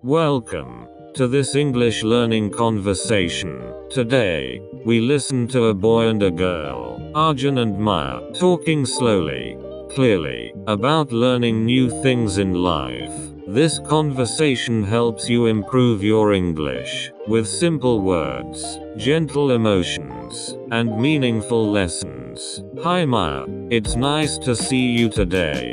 Welcome to this English learning conversation. Today, we listen to a boy and a girl, Arjun and Maya, talking slowly, clearly, about learning new things in life. This conversation helps you improve your English with simple words, gentle emotions, and meaningful lessons. Hi Maya, it's nice to see you today.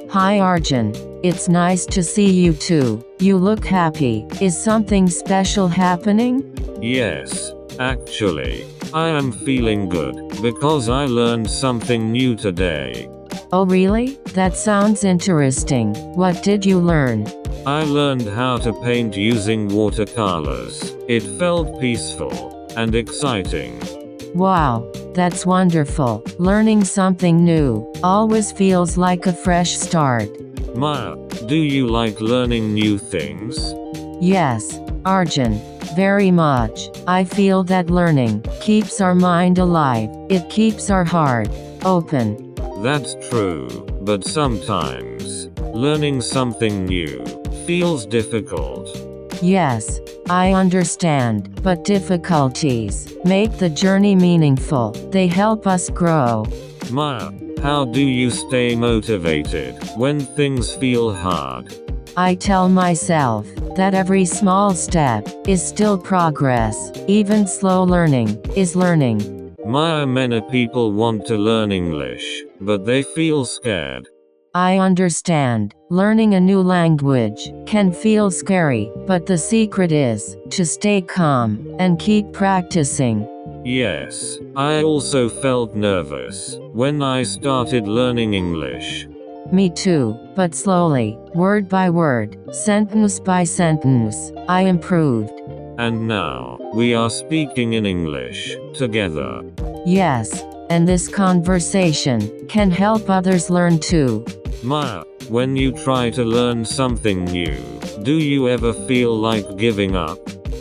Hi Arjun, it's nice to see you too. You look happy. Is something special happening? Yes, actually, I am feeling good because I learned something new today. Oh really? That sounds interesting. What did you learn? I learned how to paint using watercolors. It felt peaceful and exciting. Wow, that's wonderful. Learning something new always feels like a fresh start. Maya, do you like learning new things? Yes, Arjun, very much. I feel that learning keeps our mind alive. It keeps our heart open. That's true, but sometimes learning something new feels difficult. Yes, I understand, but difficulties make the journey meaningful. They help us grow. Maya, how do you stay motivated when things feel hard? I tell myself that every small step is still progress. Even slow learning is learning. Maya, many people want to learn English, but they feel scared. I understand. Learning a new language can feel scary, but the secret is to stay calm and keep practicing. Yes, I also felt nervous when I started learning English. Me too, but slowly, word by word, sentence by sentence, I improved. And now, we are speaking in English together. Yes, and this conversation can help others learn too. Maya, when you try to learn something new, do you ever feel like giving up?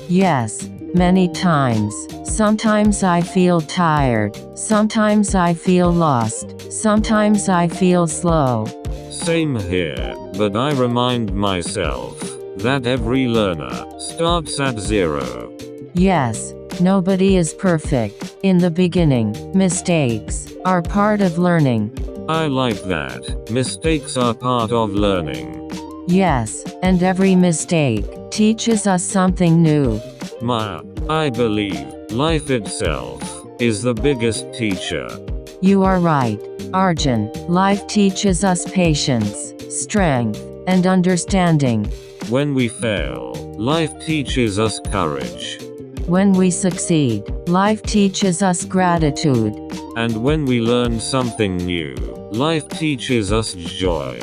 Yes, many times. Sometimes I feel tired. Sometimes I feel lost. Sometimes I feel slow. Same here, but I remind myself that every learner starts at zero. Yes, nobody is perfect. In the beginning, mistakes are part of learning. I like that. Mistakes are part of learning. Yes, and every mistake teaches us something new. Maya, I believe life itself is the biggest teacher. You are right, Arjun. Life teaches us patience, strength, and understanding. When we fail, life teaches us courage. When we succeed, life teaches us gratitude. And when we learn something new, life teaches us joy.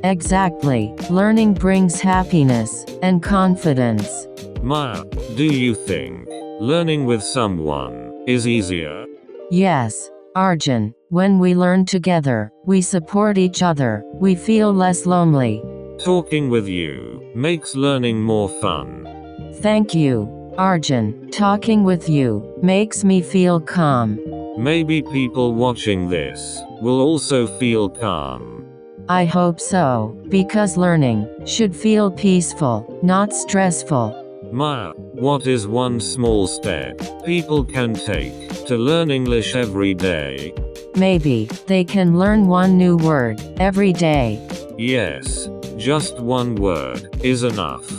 Exactly. Learning brings happiness and confidence. Maya, do you think learning with someone is easier? Yes, Arjun. When we learn together, we support each other, we feel less lonely. Talking with you makes learning more fun. Thank you, Arjun. Talking with you makes me feel calm. Maybe people watching this will also feel calm. I hope so, because learning should feel peaceful, not stressful. Maya, what is one small step people can take to learn English every day? Maybe they can learn one new word every day. Yes, just one word is enough.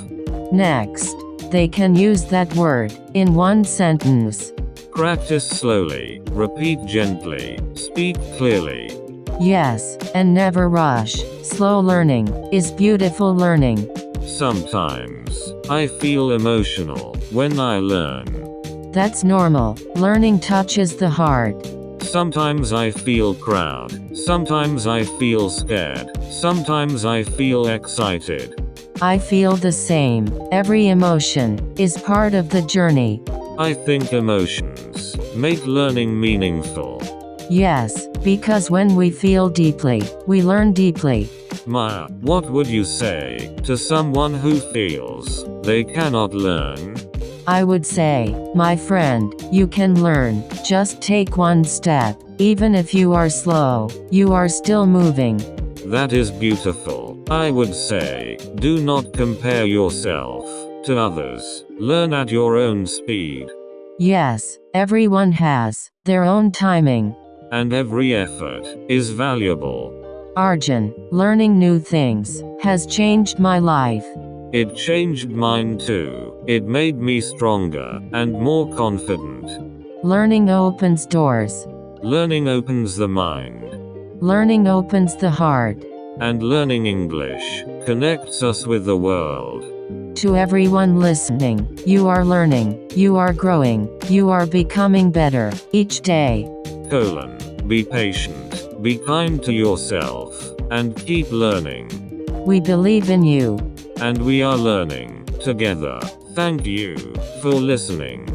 Next, they can use that word in one sentence. Practice slowly, repeat gently, speak clearly. Yes, and never rush. Slow learning is beautiful learning. Sometimes, I feel emotional when I learn. That's normal. Learning touches the heart. Sometimes I feel proud. Sometimes I feel scared. Sometimes I feel excited. I feel the same. Every emotion is part of the journey. I think emotions make learning meaningful. Yes, because when we feel deeply, we learn deeply. Maya, what would you say to someone who feels they cannot learn? I would say, my friend, you can learn. Just take one step. Even if you are slow, you are still moving. That is beautiful. I would say, do not compare yourself to others. Learn at your own speed. Yes, everyone has their own timing. And every effort is valuable. Arjun, learning new things has changed my life. It changed mine too. It made me stronger and more confident. Learning opens doors. Learning opens the mind. Learning opens the heart. And learning English connects us with the world. To everyone listening, you are learning, you are growing, you are becoming better each day. Be patient, be kind to yourself, and keep learning. We believe in you. And we are learning together. Thank you for listening.